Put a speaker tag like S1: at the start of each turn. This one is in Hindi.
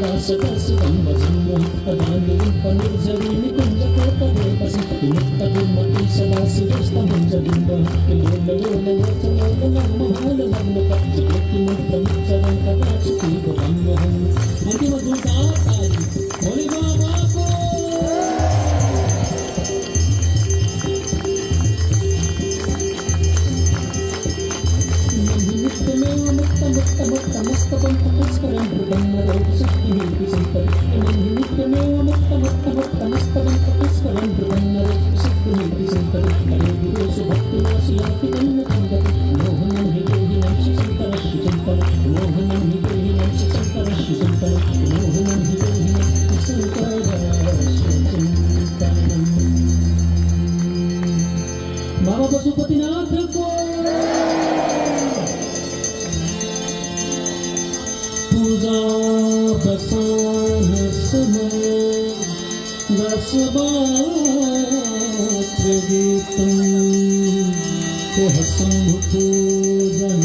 S1: दास दास धम्म जन्म अदानी पनिर्जरी निकुंज कोटवे पसी नित्य गुणमती सदा शिरस्त मंज बिंब लोल लोल लोचन लोल महाल लग्न पक्ष कृति मंत्र चरण कथा सुखी भंग हम अंतिम गुणगात आई भोले बाबा को मस्तकं पुष्करं ब्रह्मरोग शक्ति संतर नित्यमेव मस्तकं पुष्करं ब्रह्मरोग शक्ति संतर हरे गुरु सुभक्तिनाशि याति तन्नतंगति मोहनं हि देहि नमः संतरश्य संतर मोहनं हि देहि नमः संतरश्य संतर मोहनं हि देहि नमः संतरश्य संतर बाबा पशुपतिनाथ को पूजा बसान समय दसबात्र गीतम पूजन